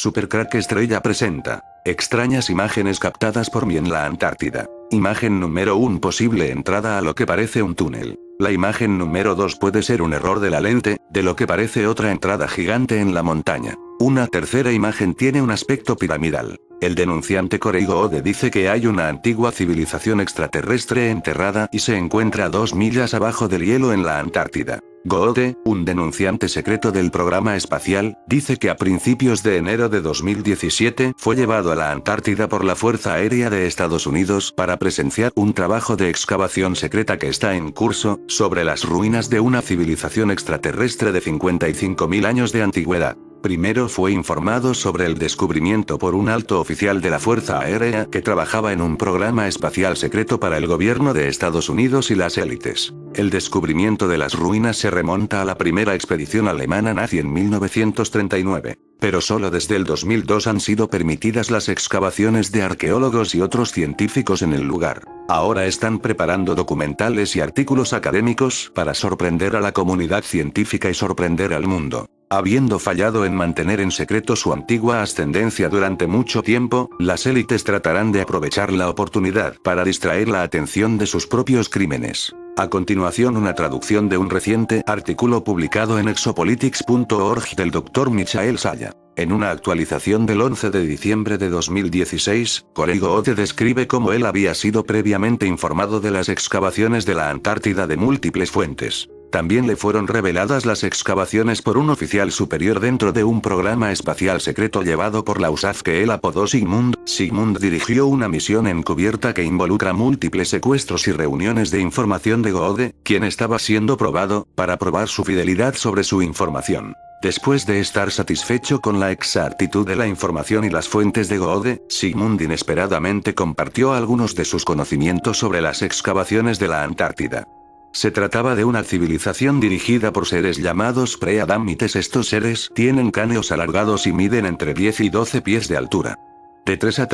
Supercrack Estrella presenta extrañas imágenes captadas por mí en la Antártida. Imagen número 1: posible entrada a lo que parece un túnel. La imagen número 2 puede ser un error de la lente, de lo que parece otra entrada gigante en la montaña. Una tercera imagen tiene un aspecto piramidal. El denunciante Corey Goode dice que hay una antigua civilización extraterrestre enterrada y se encuentra a 2 millas abajo del hielo en la Antártida. Goode, un denunciante secreto del programa espacial, dice que a principios de enero de 2017 fue llevado a la Antártida por la Fuerza Aérea de Estados Unidos para presenciar un trabajo de excavación secreta que está en curso, sobre las ruinas de una civilización extraterrestre de 55.000 años de antigüedad. Primero fue informado sobre el descubrimiento por un alto oficial de la Fuerza Aérea que trabajaba en un programa espacial secreto para el gobierno de Estados Unidos y las élites. El descubrimiento de las ruinas se remonta a la primera expedición alemana nazi en 1939. Pero solo desde el 2002 han sido permitidas las excavaciones de arqueólogos y otros científicos en el lugar. Ahora están preparando documentales y artículos académicos para sorprender a la comunidad científica y sorprender al mundo. Habiendo fallado en mantener en secreto su antigua ascendencia durante mucho tiempo, las élites tratarán de aprovechar la oportunidad para distraer la atención de sus propios crímenes. A continuación, una traducción de un reciente artículo publicado en exopolitics.org del Dr. Michael Saya. En una actualización del 11 de diciembre de 2016, Corey Goode describe cómo él había sido previamente informado de las excavaciones de la Antártida de múltiples fuentes. También le fueron reveladas las excavaciones por un oficial superior dentro de un programa espacial secreto llevado por la USAF que él apodó Sigmund. Sigmund dirigió una misión encubierta que involucra múltiples secuestros y reuniones de información de Goode, quien estaba siendo probado, para probar su fidelidad sobre su información. Después de estar satisfecho con la exactitud de la información y las fuentes de Goode, Sigmund inesperadamente compartió algunos de sus conocimientos sobre las excavaciones de la Antártida. Se trataba de una civilización dirigida por seres llamados pre-adamites. Estos seres tienen cráneos alargados y miden entre 10 y 12 pies de altura. De 3 a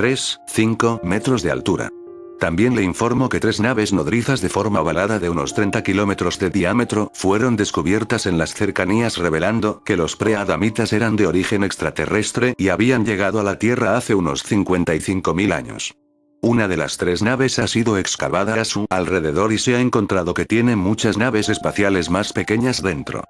5 metros de altura. También le informo que 3 naves nodrizas de forma ovalada de unos 30 kilómetros de diámetro fueron descubiertas en las cercanías, revelando que los pre-adamitas eran de origen extraterrestre y habían llegado a la Tierra hace unos 55.000 años. Una de las 3 naves ha sido excavada a su alrededor y se ha encontrado que tiene muchas naves espaciales más pequeñas dentro.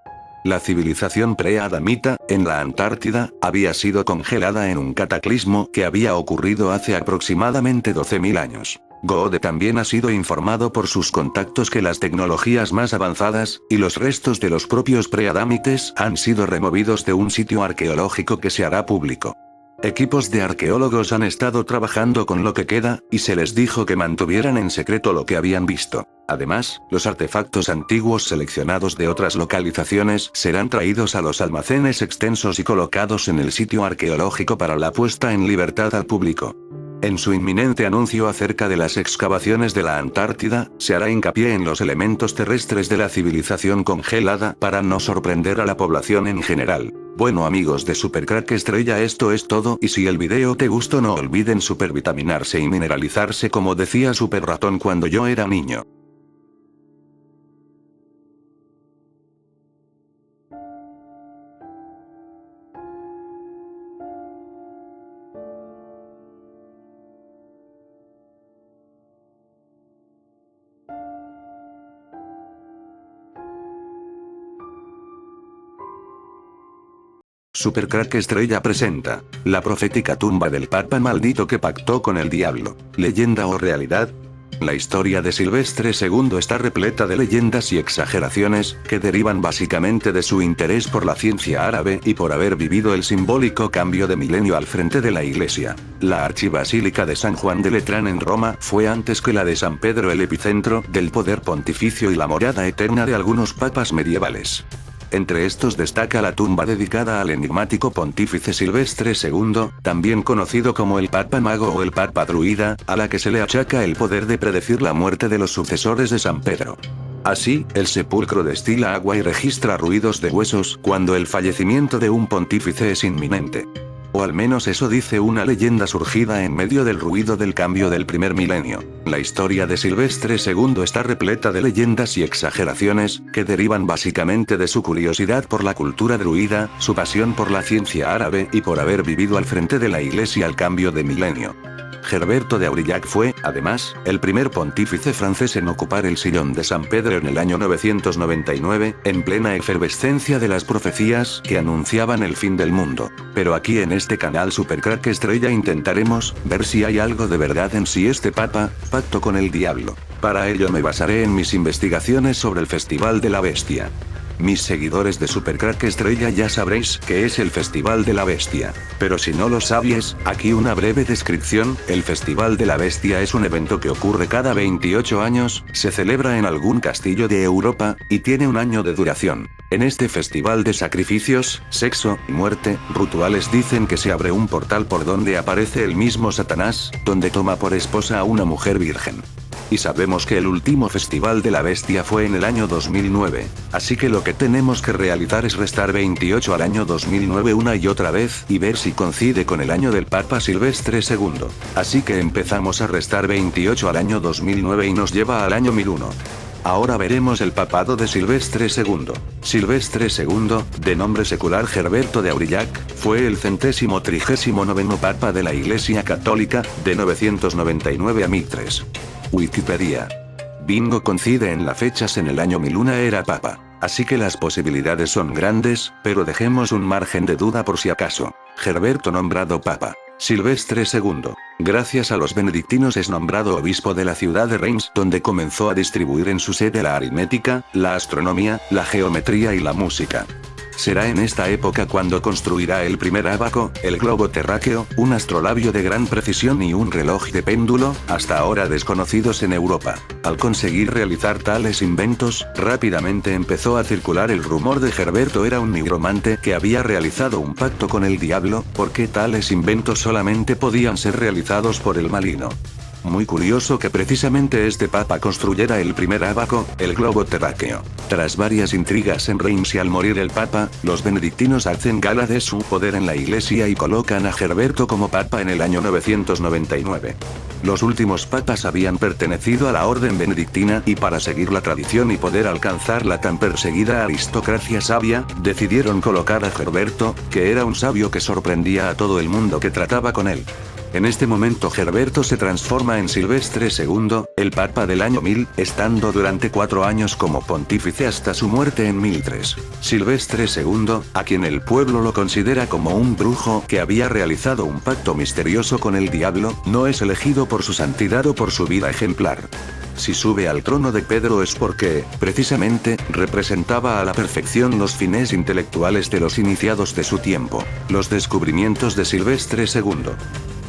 La civilización pre-adamita, en la Antártida, había sido congelada en un cataclismo que había ocurrido hace aproximadamente 12.000 años. Goode también ha sido informado por sus contactos que las tecnologías más avanzadas, y los restos de los propios pre-adamites, han sido removidos de un sitio arqueológico que se hará público. Equipos de arqueólogos han estado trabajando con lo que queda, y se les dijo que mantuvieran en secreto lo que habían visto. Además, los artefactos antiguos seleccionados de otras localizaciones serán traídos a los almacenes extensos y colocados en el sitio arqueológico para la puesta en libertad al público. En su inminente anuncio acerca de las excavaciones de la Antártida, se hará hincapié en los elementos terrestres de la civilización congelada para no sorprender a la población en general. Bueno amigos de Supercrack Estrella, esto es todo, y si el video te gustó no olviden supervitaminarse y mineralizarse como decía Super Ratón cuando yo era niño. Supercrack Estrella presenta la profética tumba del Papa maldito que pactó con el diablo. ¿Leyenda o realidad? La historia de Silvestre II está repleta de leyendas y exageraciones, que derivan básicamente de su interés por la ciencia árabe y por haber vivido el simbólico cambio de milenio al frente de la iglesia. La archibasílica de San Juan de Letrán en Roma fue antes que la de San Pedro el epicentro del poder pontificio y la morada eterna de algunos papas medievales. Entre estos destaca la tumba dedicada al enigmático pontífice Silvestre II, también conocido como el Papa Mago o el Papa Druida, a la que se le achaca el poder de predecir la muerte de los sucesores de San Pedro. Así, el sepulcro destila agua y registra ruidos de huesos cuando el fallecimiento de un pontífice es inminente. O al menos eso dice una leyenda surgida en medio del ruido del cambio del primer milenio. La historia de Silvestre II está repleta de leyendas y exageraciones, que derivan básicamente de su curiosidad por la cultura druida, su pasión por la ciencia árabe y por haber vivido al frente de la iglesia al cambio de milenio. Gerberto de Aurillac fue, además, el primer pontífice francés en ocupar el sillón de San Pedro en el año 999, en plena efervescencia de las profecías que anunciaban el fin del mundo. Pero aquí en este canal Supercrack Estrella intentaremos ver si hay algo de verdad en si este papa, pacto con el diablo. Para ello me basaré en mis investigaciones sobre el Festival de la Bestia. Mis seguidores de Supercrack Estrella ya sabréis que es el Festival de la Bestia. Pero si no lo sabíais, aquí una breve descripción: el Festival de la Bestia es un evento que ocurre cada 28 años, se celebra en algún castillo de Europa, y tiene un año de duración. En este festival de sacrificios, sexo y muerte, rituales dicen que se abre un portal por donde aparece el mismo Satanás, donde toma por esposa a una mujer virgen. Y sabemos que el último Festival de la Bestia fue en el año 2009, así que lo que tenemos que realizar es restar 28 al año 2009 una y otra vez y ver si coincide con el año del Papa Silvestre II. Así que empezamos a restar 28 al año 2009 y nos lleva al año 1001. Ahora veremos el papado de Silvestre II. Silvestre II, de nombre secular Gerberto de Aurillac, fue el 139º Papa de la Iglesia Católica, de 999 a 1003. Wikipedia. Bingo coincide en las fechas en el año 1001 era papa. Así que las posibilidades son grandes, pero dejemos un margen de duda por si acaso. Gerberto nombrado papa. Silvestre II, gracias a los benedictinos es nombrado obispo de la ciudad de Reims, donde comenzó a distribuir en su sede la aritmética, la astronomía, la geometría y la música. Será en esta época cuando construirá el primer ábaco, el globo terráqueo, un astrolabio de gran precisión y un reloj de péndulo, hasta ahora desconocidos en Europa. Al conseguir realizar tales inventos, rápidamente empezó a circular el rumor de Gerberto era un nigromante que había realizado un pacto con el diablo, porque tales inventos solamente podían ser realizados por el maligno. Muy curioso que precisamente este papa construyera el primer ábaco, el globo terráqueo. Tras varias intrigas en Reims y al morir el papa, los benedictinos hacen gala de su poder en la iglesia y colocan a Gerberto como papa en el año 999. Los últimos papas habían pertenecido a la orden benedictina y para seguir la tradición y poder alcanzar la tan perseguida aristocracia sabia, decidieron colocar a Gerberto, que era un sabio que sorprendía a todo el mundo que trataba con él. En este momento Gerberto se transforma en Silvestre II, el papa del año 1000, estando durante 4 años como pontífice hasta su muerte en 1003. Silvestre II, a quien el pueblo lo considera como un brujo que había realizado un pacto misterioso con el diablo, no es elegido por su santidad o por su vida ejemplar. Si sube al trono de Pedro es porque, precisamente, representaba a la perfección los fines intelectuales de los iniciados de su tiempo. Los descubrimientos de Silvestre II.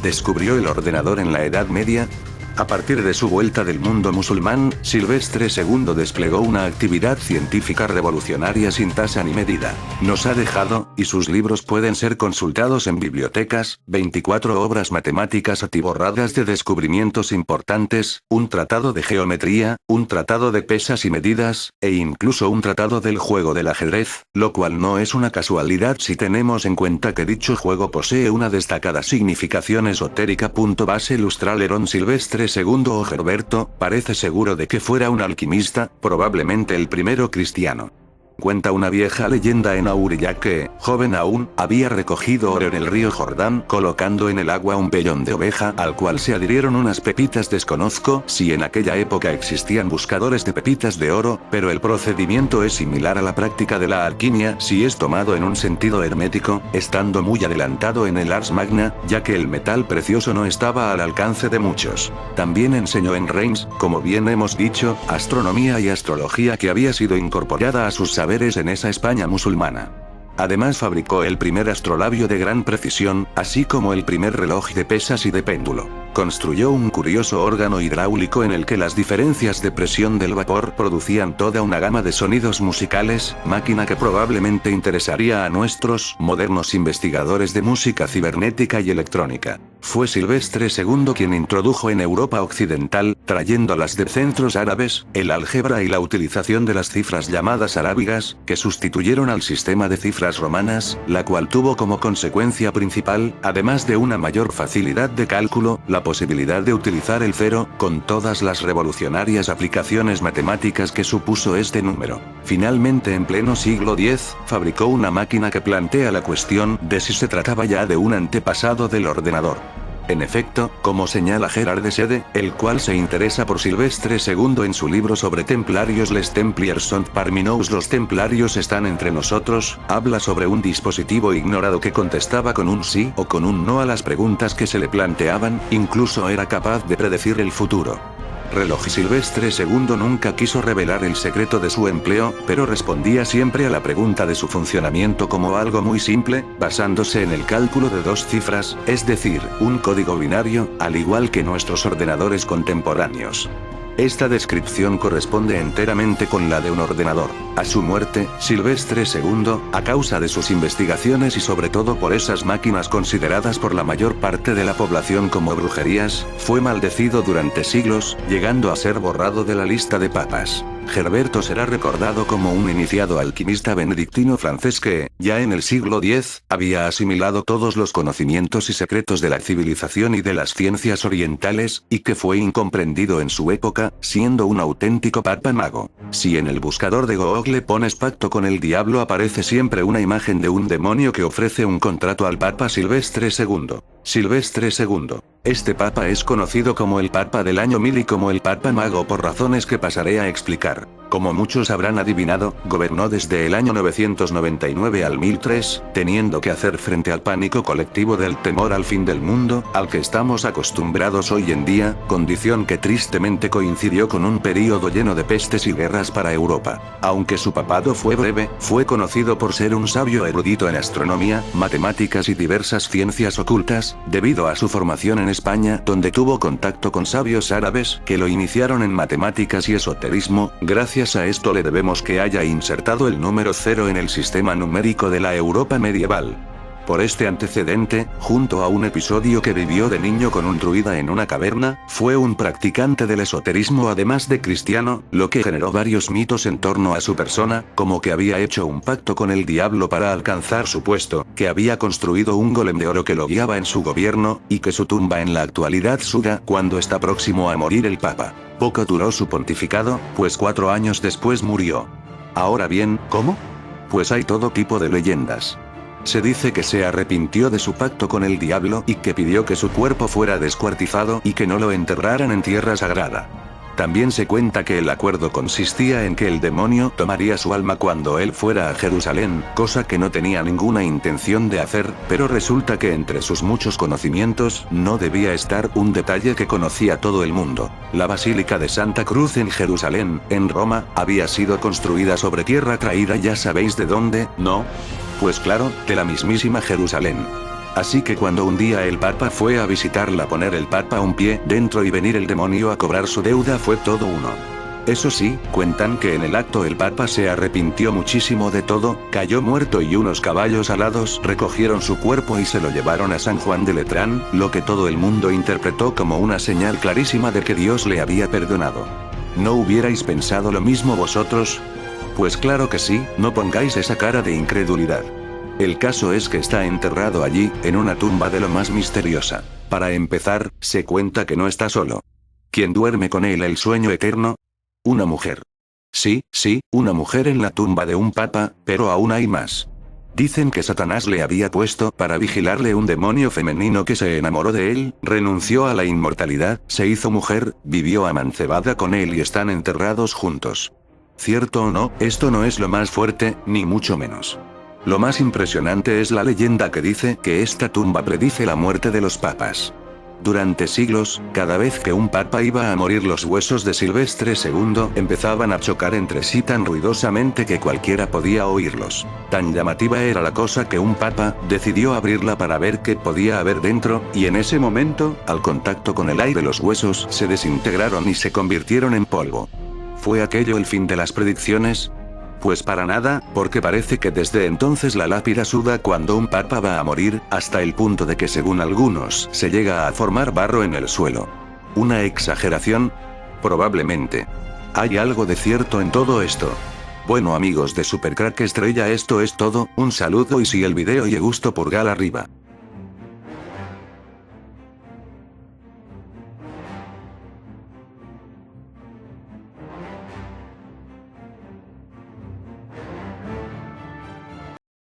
¿Descubrió el ordenador en la Edad Media? A partir de su vuelta del mundo musulmán, Silvestre II desplegó una actividad científica revolucionaria sin tasa ni medida. Nos ha dejado, y sus libros pueden ser consultados en bibliotecas, 24 obras matemáticas atiborradas de descubrimientos importantes, un tratado de geometría, un tratado de pesas y medidas, e incluso un tratado del juego del ajedrez, lo cual no es una casualidad si tenemos en cuenta que dicho juego posee una destacada significación esotérica. Base ilustral Herón Silvestre II o Gerberto, parece seguro de que fuera un alquimista, probablemente el primero cristiano. Cuenta una vieja leyenda en Aurillac que, joven aún, había recogido oro en el río Jordán colocando en el agua un vellón de oveja al cual se adhirieron unas pepitas. Desconozco si en aquella época existían buscadores de pepitas de oro, pero el procedimiento es similar a la práctica de la alquimia si es tomado en un sentido hermético, estando muy adelantado en el Ars Magna, ya que el metal precioso no estaba al alcance de muchos. También enseñó en Reims, como bien hemos dicho, astronomía y astrología que había sido incorporada a sus saberes en esa España musulmana. Además fabricó el primer astrolabio de gran precisión, así como el primer reloj de pesas y de péndulo. Construyó un curioso órgano hidráulico en el que las diferencias de presión del vapor producían toda una gama de sonidos musicales, máquina que probablemente interesaría a nuestros modernos investigadores de música cibernética y electrónica. Fue Silvestre II quien introdujo en Europa occidental, trayéndolas de centros árabes, el álgebra y la utilización de las cifras llamadas arábigas, que sustituyeron al sistema de cifras romanas, la cual tuvo como consecuencia principal, además de una mayor facilidad de cálculo, la posibilidad de utilizar el cero, con todas las revolucionarias aplicaciones matemáticas que supuso este número. Finalmente, en pleno siglo X, fabricó una máquina que plantea la cuestión de si se trataba ya de un antepasado del ordenador. En efecto, como señala Gerard de Sede, el cual se interesa por Silvestre II en su libro sobre templarios, Les Templiers sont parmi nous, los templarios están entre nosotros, habla sobre un dispositivo ignorado que contestaba con un sí o con un no a las preguntas que se le planteaban, incluso era capaz de predecir el futuro. Reloj. Silvestre II nunca quiso revelar el secreto de su empleo, pero respondía siempre a la pregunta de su funcionamiento como algo muy simple, basándose en el cálculo de dos cifras, es decir, un código binario, al igual que nuestros ordenadores contemporáneos. Esta descripción corresponde enteramente con la de un ordenador. A su muerte, Silvestre II, a causa de sus investigaciones y sobre todo por esas máquinas consideradas por la mayor parte de la población como brujerías, fue maldecido durante siglos, llegando a ser borrado de la lista de papas. Gerberto será recordado como un iniciado alquimista benedictino francés que, ya en el siglo X, había asimilado todos los conocimientos y secretos de la civilización y de las ciencias orientales, y que fue incomprendido en su época, siendo un auténtico papa mago. Si en el buscador de Google pones pacto con el diablo aparece siempre una imagen de un demonio que ofrece un contrato al papa Silvestre II. Silvestre II. Este papa es conocido como el papa del año 1000 y como el papa mago por razones que pasaré a explicar. Como muchos habrán adivinado, gobernó desde el año 999 al 1003, teniendo que hacer frente al pánico colectivo del temor al fin del mundo, al que estamos acostumbrados hoy en día, condición que tristemente coincidió con un período lleno de pestes y guerras para Europa. Aunque su papado fue breve, fue conocido por ser un sabio erudito en astronomía, matemáticas y diversas ciencias ocultas, debido a su formación en España, donde tuvo contacto con sabios árabes, que lo iniciaron en matemáticas y esoterismo. Gracias a esto le debemos que haya insertado el número 0 en el sistema numérico de la Europa medieval. Por este antecedente, junto a un episodio que vivió de niño con un druida en una caverna, fue un practicante del esoterismo además de cristiano, lo que generó varios mitos en torno a su persona, como que había hecho un pacto con el diablo para alcanzar su puesto, que había construido un golem de oro que lo guiaba en su gobierno, y que su tumba en la actualidad suda cuando está próximo a morir el papa. Poco duró su pontificado, pues 4 años después murió. Ahora bien, ¿cómo? Pues hay todo tipo de leyendas. Se dice que se arrepintió de su pacto con el diablo y que pidió que su cuerpo fuera descuartizado y que no lo enterraran en tierra sagrada. También se cuenta que el acuerdo consistía en que el demonio tomaría su alma cuando él fuera a Jerusalén, cosa que no tenía ninguna intención de hacer, pero resulta que entre sus muchos conocimientos no debía estar un detalle que conocía todo el mundo. La Basílica de Santa Cruz en Jerusalén, en Roma, había sido construida sobre tierra traída, ya sabéis de dónde, ¿no? Pues claro, de la mismísima Jerusalén. Así que cuando un día el Papa fue a visitarla, poner el Papa un pie dentro y venir el demonio a cobrar su deuda fue todo uno. Eso sí, cuentan que en el acto el Papa se arrepintió muchísimo de todo, cayó muerto y unos caballos alados recogieron su cuerpo y se lo llevaron a San Juan de Letrán, lo que todo el mundo interpretó como una señal clarísima de que Dios le había perdonado. ¿No hubierais pensado lo mismo vosotros? Pues claro que sí, no pongáis esa cara de incredulidad. El caso es que está enterrado allí, en una tumba de lo más misteriosa. Para empezar, se cuenta que no está solo. ¿Quién duerme con él el sueño eterno? Una mujer. Sí, una mujer en la tumba de un papa, pero aún hay más. Dicen que Satanás le había puesto para vigilarle un demonio femenino que se enamoró de él, renunció a la inmortalidad, se hizo mujer, vivió amancebada con él y están enterrados juntos. ¿Cierto o no? Esto no es lo más fuerte, ni mucho menos. Lo más impresionante es la leyenda que dice que esta tumba predice la muerte de los papas. Durante siglos, cada vez que un papa iba a morir, los huesos de Silvestre II empezaban a chocar entre sí tan ruidosamente que cualquiera podía oírlos. Tan llamativa era la cosa que un papa decidió abrirla para ver qué podía haber dentro, y en ese momento, al contacto con el aire, los huesos se desintegraron y se convirtieron en polvo. ¿Fue aquello el fin de las predicciones? Pues para nada, porque parece que desde entonces la lápida suda cuando un papa va a morir, hasta el punto de que según algunos se llega a formar barro en el suelo. ¿Una exageración? Probablemente. Hay algo de cierto en todo esto. Bueno amigos de Supercrack Estrella, esto es todo, un saludo y si el video le gustó pulgar arriba.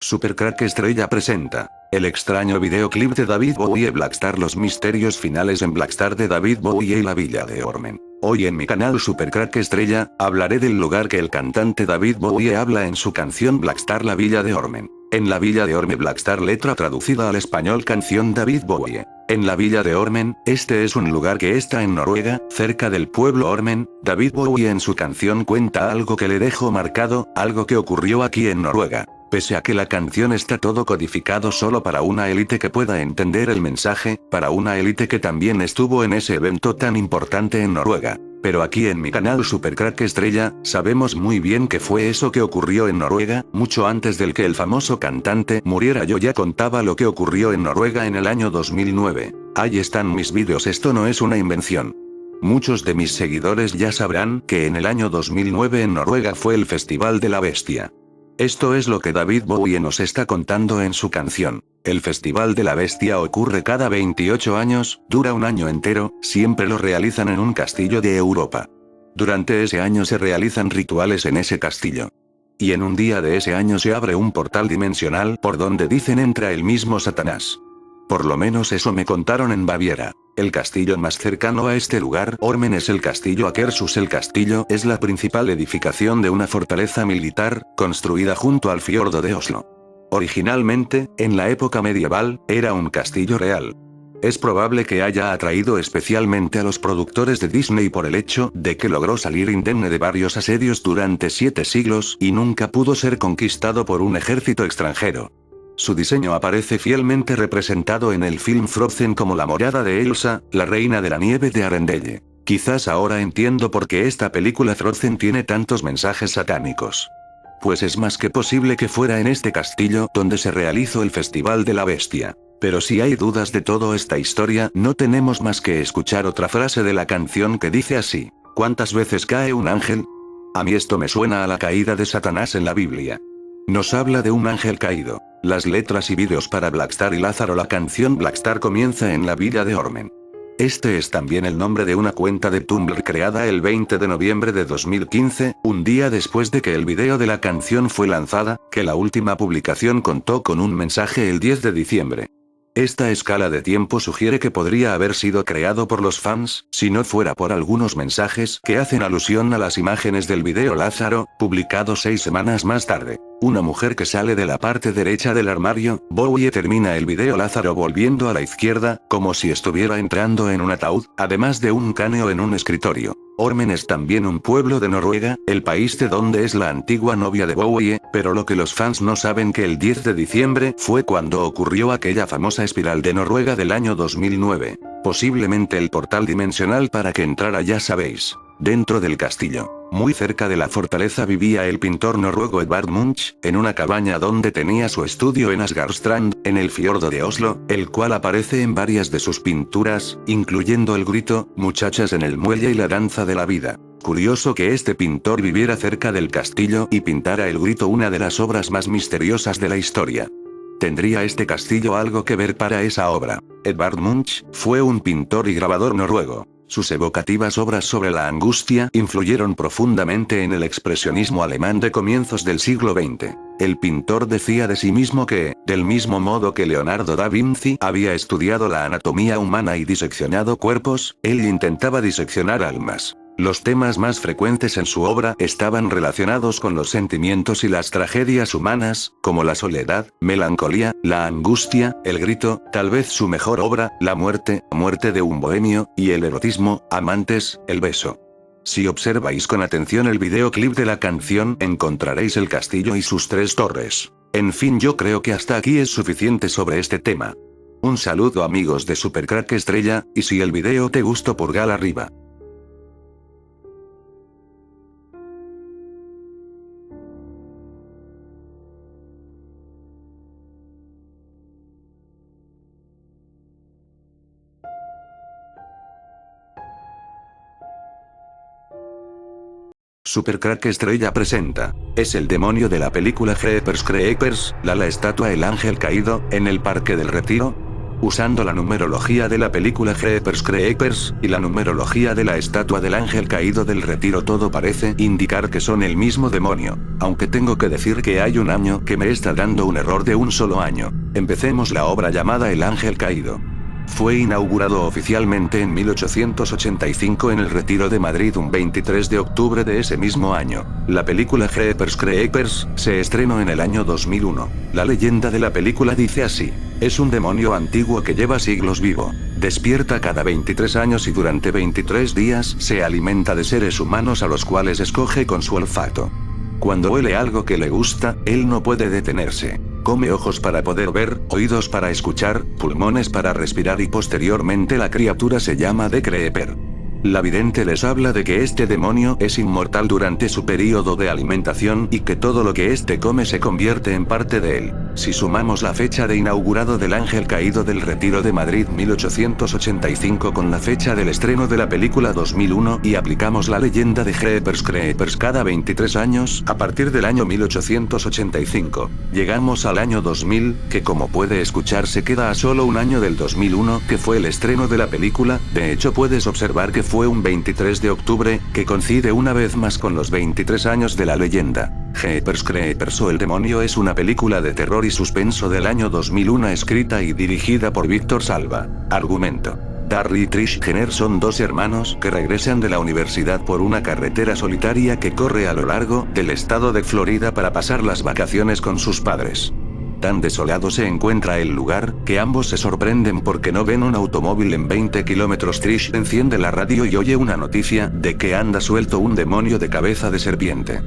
Supercrack Estrella presenta el extraño videoclip de David Bowie Blackstar, los misterios finales en Blackstar de David Bowie y la Villa de Ormen. Hoy en mi canal Supercrack Estrella, hablaré del lugar que el cantante David Bowie habla en su canción Blackstar, la Villa de Ormen. En la Villa de Ormen, Blackstar, letra traducida al español canción David Bowie. En la Villa de Ormen, este es un lugar que está en Noruega, cerca del pueblo Ormen. David Bowie en su canción cuenta algo que le dejó marcado, algo que ocurrió aquí en Noruega. Pese a que la canción está todo codificado solo para una élite que pueda entender el mensaje, para una élite que también estuvo en ese evento tan importante en Noruega. Pero aquí en mi canal Supercrack Estrella, sabemos muy bien que fue eso que ocurrió en Noruega, mucho antes del que el famoso cantante muriera. Yo ya contaba lo que ocurrió en Noruega en el año 2009. Ahí están mis vídeos, esto no es una invención. Muchos de mis seguidores ya sabrán que en el año 2009 en Noruega fue el Festival de la Bestia. Esto es lo que David Bowie nos está contando en su canción. El Festival de la Bestia ocurre cada 28 años, dura un año entero, siempre lo realizan en un castillo de Europa. Durante ese año se realizan rituales en ese castillo. Y en un día de ese año se abre un portal dimensional por donde dicen entra el mismo Satanás. Por lo menos eso me contaron en Baviera. El castillo más cercano a este lugar, Ormen, es el castillo Akershus. El castillo es la principal edificación de una fortaleza militar, construida junto al fiordo de Oslo. Originalmente, en la época medieval, era un castillo real. Es probable que haya atraído especialmente a los productores de Disney por el hecho de que logró salir indemne de varios asedios durante 7 siglos y nunca pudo ser conquistado por un ejército extranjero. Su diseño aparece fielmente representado en el film Frozen como la morada de Elsa, la reina de la nieve de Arendelle. Quizás ahora entiendo por qué esta película Frozen tiene tantos mensajes satánicos. Pues es más que posible que fuera en este castillo donde se realizó el Festival de la Bestia. Pero si hay dudas de toda esta historia, no tenemos más que escuchar otra frase de la canción que dice así: ¿cuántas veces cae un ángel? A mí esto me suena a la caída de Satanás en la Biblia. Nos habla de un ángel caído. Las letras y vídeos para Blackstar y Lázaro. La canción Blackstar comienza en la Villa de Ormen. Este es también el nombre de una cuenta de Tumblr creada el 20 de noviembre de 2015, un día después de que el video de la canción fue lanzada, que la última publicación contó con un mensaje el 10 de diciembre. Esta escala de tiempo sugiere que podría haber sido creado por los fans, si no fuera por algunos mensajes que hacen alusión a las imágenes del video Lázaro, publicado 6 semanas más tarde. Una mujer que sale de la parte derecha del armario. Bowie termina el video Lázaro volviendo a la izquierda, como si estuviera entrando en un ataúd, además de un cráneo en un escritorio. Ormen es también un pueblo de Noruega, el país de donde es la antigua novia de Bowie, pero lo que los fans no saben que el 10 de diciembre fue cuando ocurrió aquella famosa espiral de Noruega del año 2009. Posiblemente el portal dimensional para que entrara, ya sabéis, dentro del castillo. Muy cerca de la fortaleza vivía el pintor noruego Edvard Munch, en una cabaña donde tenía su estudio en Asgardstrand, en el fiordo de Oslo, el cual aparece en varias de sus pinturas, incluyendo El grito, Muchachas en el muelle y La danza de la vida. Curioso que este pintor viviera cerca del castillo y pintara El grito, una de las obras más misteriosas de la historia. ¿Tendría este castillo algo que ver para esa obra? Edvard Munch fue un pintor y grabador noruego. Sus evocativas obras sobre la angustia influyeron profundamente en el expresionismo alemán de comienzos del siglo XX. El pintor decía de sí mismo que, del mismo modo que Leonardo da Vinci había estudiado la anatomía humana y diseccionado cuerpos, él intentaba diseccionar almas. Los temas más frecuentes en su obra estaban relacionados con los sentimientos y las tragedias humanas, como la soledad, melancolía, la angustia, el grito, tal vez su mejor obra, la muerte, muerte de un bohemio, y el erotismo, amantes, el beso. Si observáis con atención el videoclip de la canción, encontraréis el castillo y sus 3 torres. En fin, yo creo que hasta aquí es suficiente sobre este tema. Un saludo amigos de Supercrack Estrella, y si el video te gustó pulgar arriba. Supercrack Estrella presenta. Es el demonio de la película Jeepers Creepers, la estatua El Ángel Caído, en el Parque del Retiro. Usando la numerología de la película Jeepers Creepers, y la numerología de la estatua del Ángel Caído del Retiro, todo parece indicar que son el mismo demonio. Aunque tengo que decir que hay un año que me está dando un error de un solo año. Empecemos la obra llamada El Ángel Caído. Fue inaugurado oficialmente en 1885 en el Retiro de Madrid un 23 de octubre de ese mismo año. La película Jeepers Creepers se estrenó en el año 2001. La leyenda de la película dice así: es un demonio antiguo que lleva siglos vivo. Despierta cada 23 años y durante 23 días se alimenta de seres humanos a los cuales escoge con su olfato. Cuando huele algo que le gusta, él no puede detenerse. Come ojos para poder ver, oídos para escuchar, pulmones para respirar y posteriormente la criatura se llama The Creeper. La vidente les habla de que este demonio es inmortal durante su periodo de alimentación y que todo lo que éste come se convierte en parte de él. Si sumamos la fecha de inaugurado del Ángel Caído del Retiro de Madrid 1885 con la fecha del estreno de la película 2001 y aplicamos la leyenda de Jeepers Creepers cada 23 años a partir del año 1885, llegamos al año 2000, que como puede escucharse queda a solo un año del 2001 que fue el estreno de la película. De hecho puedes observar que fue un 23 de octubre, que coincide una vez más con los 23 años de la leyenda. Jeepers Creepers o El Demonio es una película de terror y suspenso del año 2001 escrita y dirigida por Víctor Salva. Argumento. Darry y Trish Jenner son dos hermanos que regresan de la universidad por una carretera solitaria que corre a lo largo del estado de Florida para pasar las vacaciones con sus padres. Tan desolado se encuentra el lugar, que ambos se sorprenden porque no ven un automóvil en 20 kilómetros. Trish enciende la radio y oye una noticia de que anda suelto un demonio de cabeza de serpiente.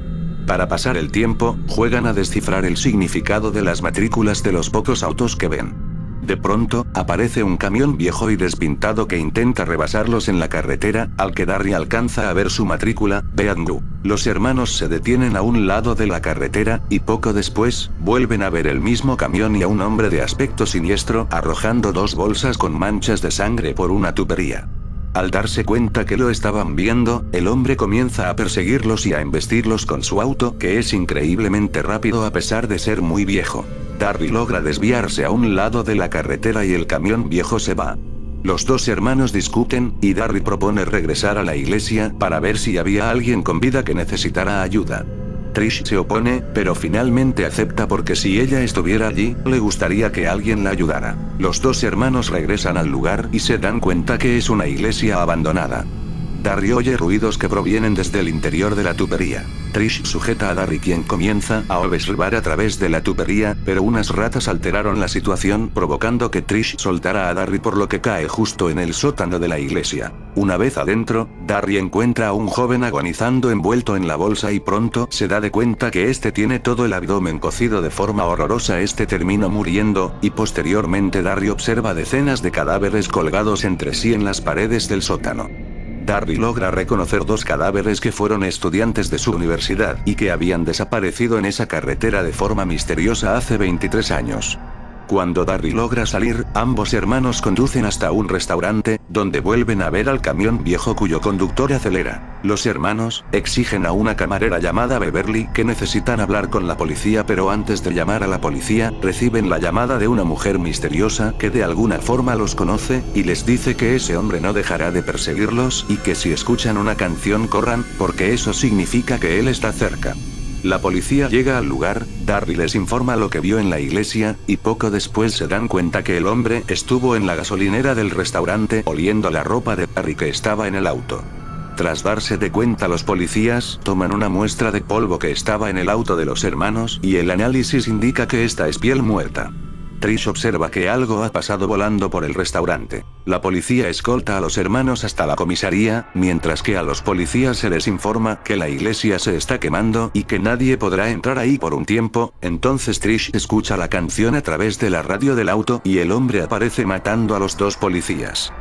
Para pasar el tiempo, juegan a descifrar el significado de las matrículas de los pocos autos que ven. De pronto, aparece un camión viejo y despintado que intenta rebasarlos en la carretera, al que Darry alcanza a ver su matrícula, Beadnu. Los hermanos se detienen a un lado de la carretera, y poco después, vuelven a ver el mismo camión y a un hombre de aspecto siniestro arrojando dos bolsas con manchas de sangre por una tubería. Al darse cuenta que lo estaban viendo, el hombre comienza a perseguirlos y a embestirlos con su auto, que es increíblemente rápido a pesar de ser muy viejo. Darry logra desviarse a un lado de la carretera y el camión viejo se va. Los dos hermanos discuten, y Darry propone regresar a la iglesia para ver si había alguien con vida que necesitara ayuda. Trish se opone, pero finalmente acepta porque si ella estuviera allí, le gustaría que alguien la ayudara. Los dos hermanos regresan al lugar y se dan cuenta que es una iglesia abandonada. Darry oye ruidos que provienen desde el interior de la tubería. Trish sujeta a Darry, quien comienza a observar a través de la tubería, pero unas ratas alteraron la situación provocando que Trish soltara a Darry, por lo que cae justo en el sótano de la iglesia. Una vez adentro, Darry encuentra a un joven agonizando envuelto en la bolsa y pronto se da de cuenta que este tiene todo el abdomen cocido de forma horrorosa. Este termina muriendo, y posteriormente Darry observa decenas de cadáveres colgados entre sí en las paredes del sótano. Darry logra reconocer dos cadáveres que fueron estudiantes de su universidad y que habían desaparecido en esa carretera de forma misteriosa hace 23 años. Cuando Darry logra salir, ambos hermanos conducen hasta un restaurante, donde vuelven a ver al camión viejo cuyo conductor acelera. Los hermanos exigen a una camarera llamada Beverly que necesitan hablar con la policía, pero antes de llamar a la policía, reciben la llamada de una mujer misteriosa que de alguna forma los conoce, y les dice que ese hombre no dejará de perseguirlos y que si escuchan una canción corran, porque eso significa que él está cerca. La policía llega al lugar, Darry les informa lo que vio en la iglesia, y poco después se dan cuenta que el hombre estuvo en la gasolinera del restaurante oliendo la ropa de Darry que estaba en el auto. Tras darse de cuenta, los policías toman una muestra de polvo que estaba en el auto de los hermanos y el análisis indica que esta es piel muerta. Trish observa que algo ha pasado volando por el restaurante. La policía escolta a los hermanos hasta la comisaría, mientras que a los policías se les informa que la iglesia se está quemando y que nadie podrá entrar ahí por un tiempo. Entonces Trish escucha la canción a través de la radio del auto y el hombre aparece matando a los dos policías.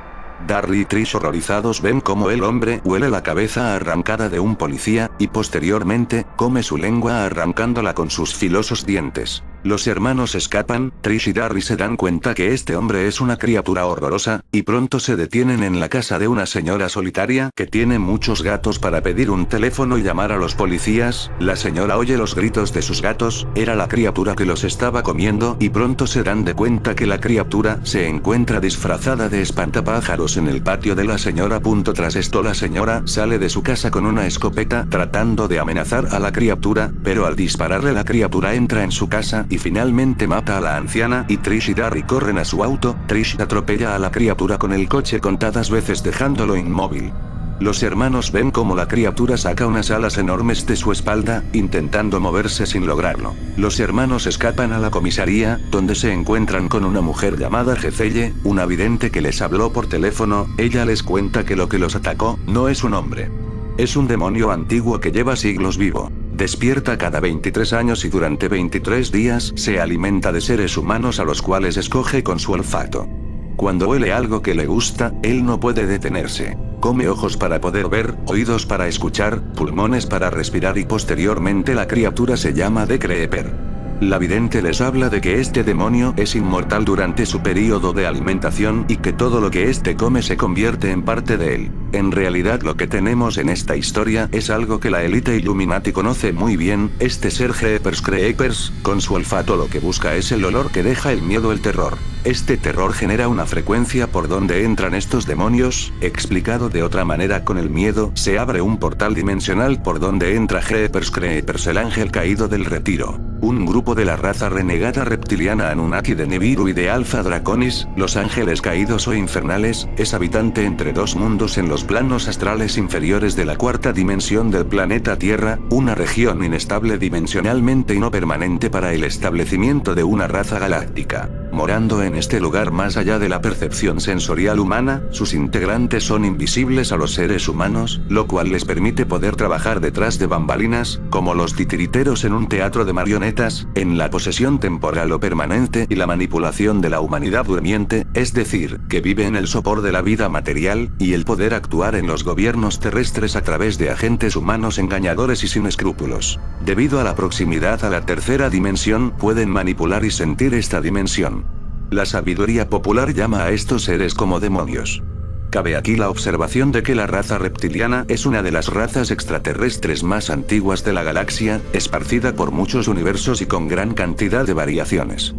Darry y Trish, horrorizados, ven cómo el hombre huele la cabeza arrancada de un policía, y posteriormente come su lengua arrancándola con sus filosos dientes. Los hermanos escapan, Trish y Darry se dan cuenta que este hombre es una criatura horrorosa, y pronto se detienen en la casa de una señora solitaria que tiene muchos gatos para pedir un teléfono y llamar a los policías. La señora oye los gritos de sus gatos, era la criatura que los estaba comiendo, y pronto se dan de cuenta que la criatura se encuentra disfrazada de espantapájaros en el patio de la señora. Tras esto la señora sale de su casa con una escopeta tratando de amenazar a la criatura, pero al dispararle la criatura entra en su casa y finalmente mata a la anciana, y Trish y Darry corren a su auto. Trish atropella a la criatura con el coche contadas veces dejándolo inmóvil. Los hermanos ven cómo la criatura saca unas alas enormes de su espalda, intentando moverse sin lograrlo. Los hermanos escapan a la comisaría, donde se encuentran con una mujer llamada Jezelle, una vidente que les habló por teléfono. Ella les cuenta que lo que los atacó no es un hombre. Es un demonio antiguo que lleva siglos vivo. Despierta cada 23 años y durante 23 días se alimenta de seres humanos a los cuales escoge con su olfato. Cuando huele algo que le gusta, él no puede detenerse. Come ojos para poder ver, oídos para escuchar, pulmones para respirar y posteriormente la criatura se llama The Creeper. La vidente les habla de que este demonio es inmortal durante su periodo de alimentación y que todo lo que éste come se convierte en parte de él. En realidad lo que tenemos en esta historia es algo que la élite Illuminati conoce muy bien. Este ser Creepers, con su olfato lo que busca es el olor que deja el miedo, el terror. Este terror genera una frecuencia por donde entran estos demonios. Explicado de otra manera, con el miedo se abre un portal dimensional por donde entra Creepers, el ángel caído del retiro. Un grupo de la raza renegada reptiliana Anunnaki de Nibiru y de Alpha Draconis, los ángeles caídos o infernales, es habitante entre dos mundos en los planos astrales inferiores de la cuarta dimensión del planeta Tierra, una región inestable dimensionalmente y no permanente para el establecimiento de una raza galáctica. Morando en este lugar más allá de la percepción sensorial humana, sus integrantes son invisibles a los seres humanos, lo cual les permite poder trabajar detrás de bambalinas, como los titiriteros en un teatro de marionetas, en la posesión temporal o permanente y la manipulación de la humanidad durmiente, es decir, que vive en el sopor de la vida material, y el poder actuar en los gobiernos terrestres a través de agentes humanos engañadores y sin escrúpulos. Debido a la proximidad a la tercera dimensión, pueden manipular y sentir esta dimensión. La sabiduría popular llama a estos seres como demonios. Cabe aquí la observación de que la raza reptiliana es una de las razas extraterrestres más antiguas de la galaxia, esparcida por muchos universos y con gran cantidad de variaciones.